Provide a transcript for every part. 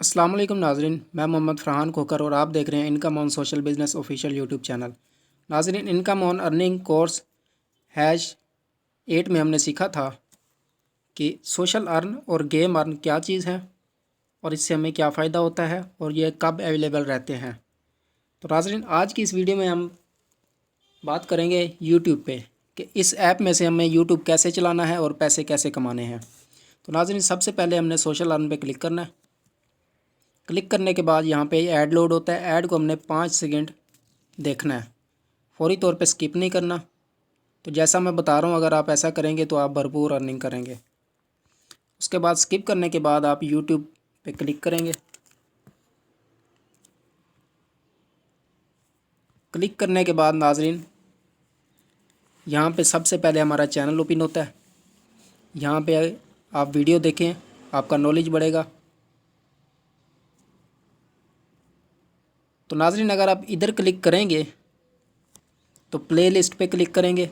अस्सलाम वालेकुम नाजरीन, मैं मोहम्मद फ़रहान खोकर और आप देख रहे हैं income on social business official YouTube channel. नाजरीन, income on earning course hash 8 में हमने सीखा था कि सोशल अर्न और गेम अर्न क्या चीज़ है और इससे हमें क्या फ़ायदा होता है और ये कब अवेलेबल रहते हैं। तो नाजरीन, आज की इस वीडियो में हम बात करेंगे यूट्यूब पे कि इस ऐप में से हमें यूट्यूब कैसे चलाना है और पैसे कैसे कमाने हैं। तो नाजरीन, सबसे पहले हमने सोशल अर्न पे क्लिक करना है। क्लिक करने के बाद यहाँ पे ऐड लोड होता है। ऐड को हमने 5 सेकंड देखना है, फौरी तौर पे स्किप नहीं करना। तो जैसा मैं बता रहा हूँ, अगर आप ऐसा करेंगे तो आप भरपूर अर्निंग करेंगे। उसके बाद स्किप करने के बाद आप यूट्यूब पे क्लिक करेंगे। क्लिक करने के बाद नाजरीन, यहाँ पे सबसे पहले हमारा चैनल ओपन होता है। यहाँ पे आप वीडियो देखें, आपका नॉलेज बढ़ेगा। तो नाजरीन, अगर आप इधर क्लिक करेंगे तो प्ले लिस्ट पे क्लिक करेंगे।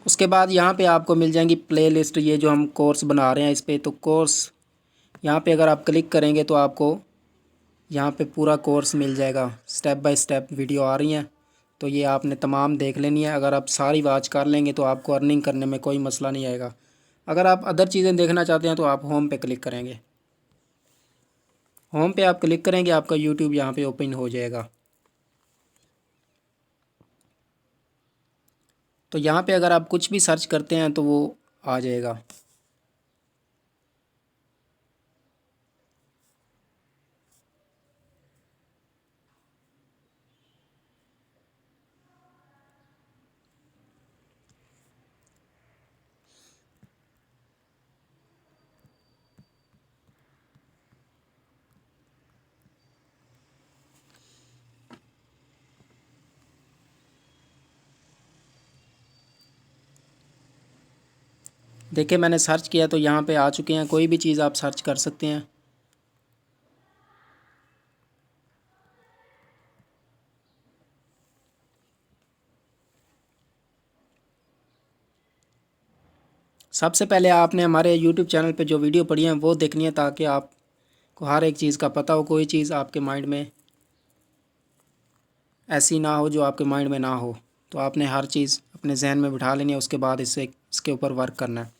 उसके बाद यहाँ पे आपको मिल जाएंगी प्ले लिस्ट, ये जो हम कोर्स बना रहे हैं इस पर। तो कोर्स यहाँ पे अगर आप क्लिक करेंगे तो आपको यहाँ पे पूरा कोर्स मिल जाएगा। स्टेप बाय स्टेप वीडियो आ रही हैं, तो ये आपने तमाम देख लेनी है। अगर आप सारी वॉच कर लेंगे तो आपको अर्निंग करने में कोई मसला नहीं आएगा। अगर आप अदर चीज़ें देखना चाहते हैं तो आप होम पे क्लिक करेंगे। होम पे आप क्लिक करेंगे, आपका यूट्यूब यहाँ पे ओपन हो जाएगा। तो यहाँ पे अगर आप कुछ भी सर्च करते हैं तो वो आ जाएगा। देखिए, मैंने सर्च किया तो यहाँ पे आ चुके हैं। कोई भी चीज़ आप सर्च कर सकते हैं। सबसे पहले आपने हमारे यूट्यूब चैनल पे जो वीडियो पड़ी है वो देखनी है, ताकि आपको हर एक चीज़ का पता हो। कोई चीज़ आपके माइंड में ऐसी ना हो जो आपके माइंड में ना हो। तो आपने हर चीज़ अपने जहन में बिठा लेनी है, उसके बाद इसके ऊपर वर्क करना है।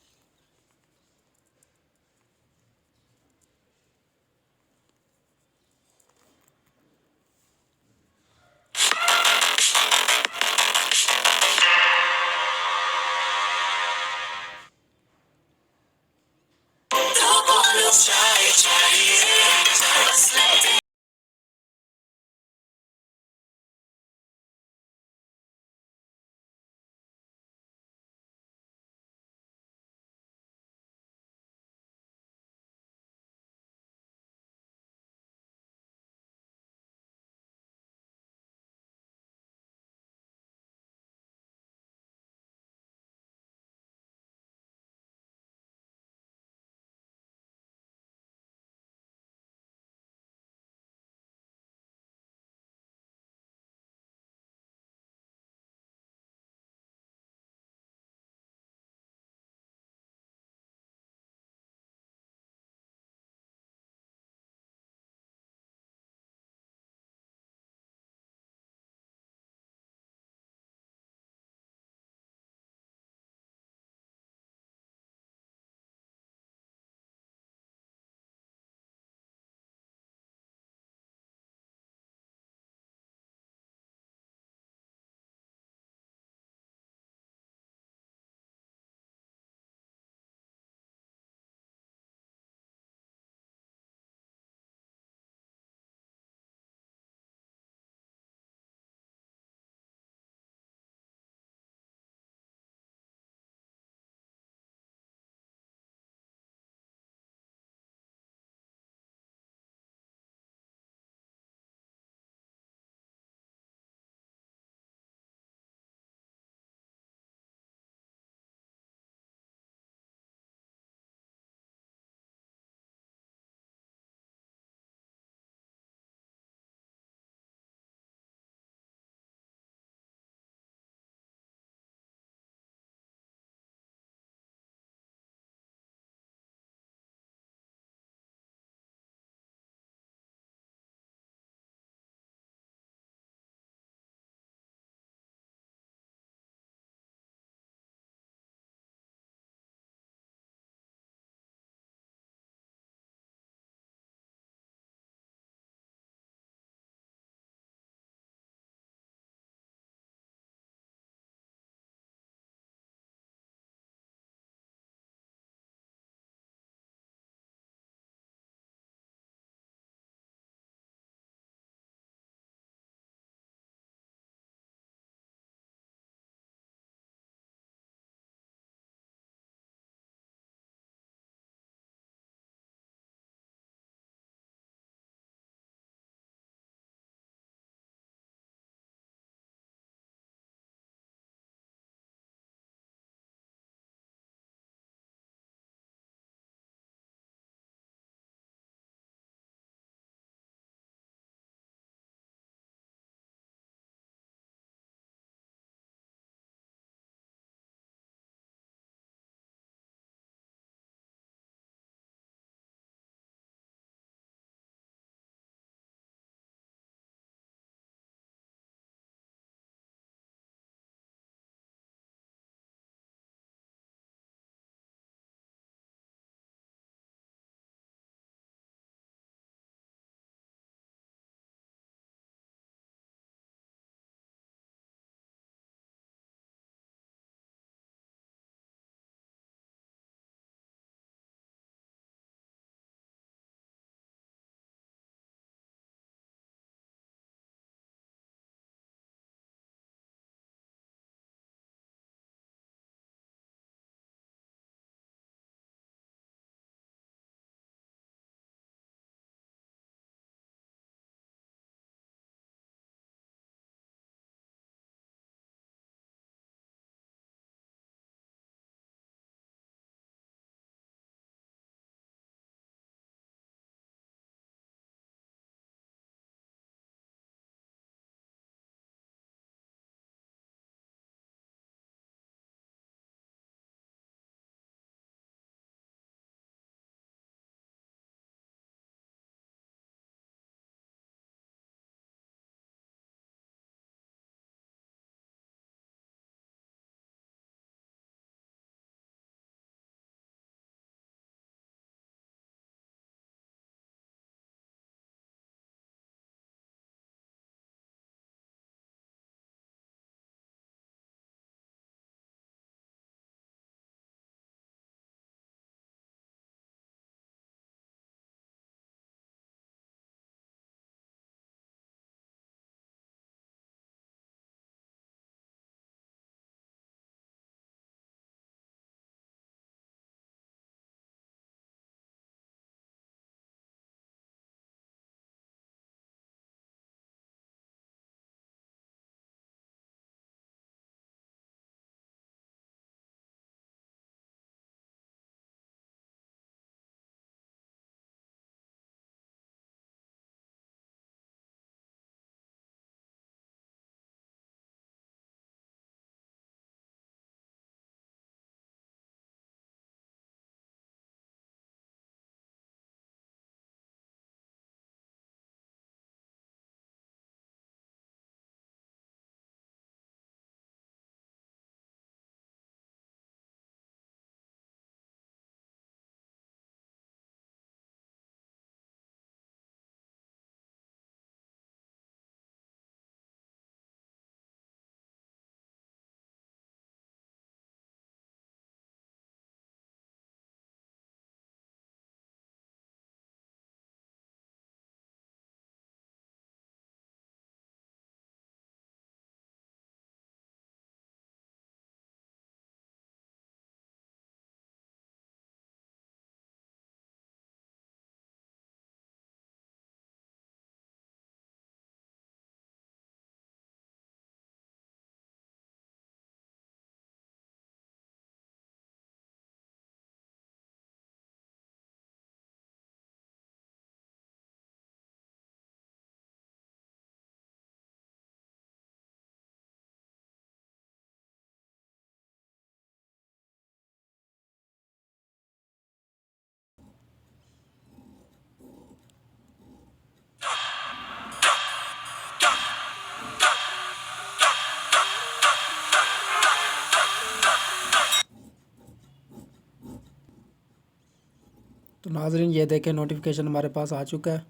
तो नाज़रीन ये देखें नोटिफिकेशन हमारे पास आ चुका है।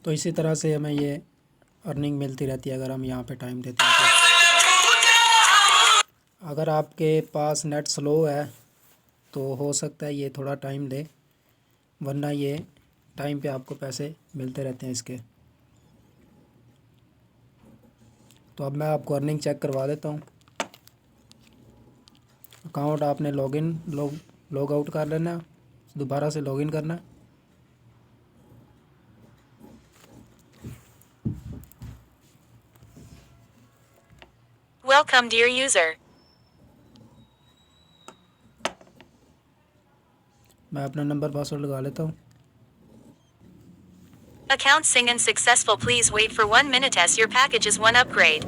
तो इसी तरह से हमें ये अर्निंग मिलती रहती है अगर हम यहाँ पे टाइम देते हैं तो। अगर आपके पास नेट स्लो है तो हो सकता है ये थोड़ा टाइम दे, वरना ये टाइम पे आपको पैसे मिलते रहते हैं इसके। तो अब मैं आपको अर्निंग चेक करवा देता हूँ। अकाउंट आपने लॉग आउट कर लेना है, दोबारा से लॉगिन करना है। Welcome dear user. मैं अपना नंबर पासवर्ड लगा लेता हूँ। Account sing and successful. Please wait for 1 minute as your package is 1 upgrade.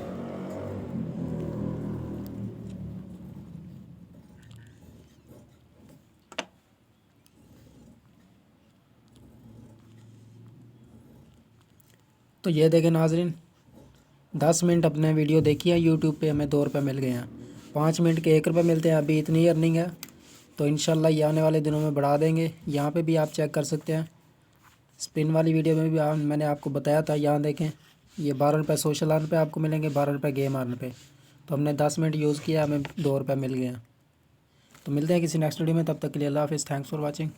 तो ये देखें नाजरीन, 10 मिनट अपने वीडियो देखी है यूट्यूब पे, हमें 2 रुपये मिल गए हैं। 5 मिनट के 1 रुपये मिलते हैं। अभी इतनी अर्निंग है, तो इंशाल्लाह ये आने वाले दिनों में बढ़ा देंगे। यहाँ पे भी आप चेक कर सकते हैं। स्पिन वाली वीडियो में भी मैंने आपको बताया था। यहाँ देखें, ये 12 रुपये सोशल अर्न पे आपको मिलेंगे, 12 रुपये गेम अर्न पे। तो हमने 10 मिनट यूज़ किया, हमें 2 रुपये मिल गए हैं। तो मिलते हैं किसी नेक्स्ट वीडियो में, तब तक के लिए अल्लाह हाफ़िज़। Thanks for watching.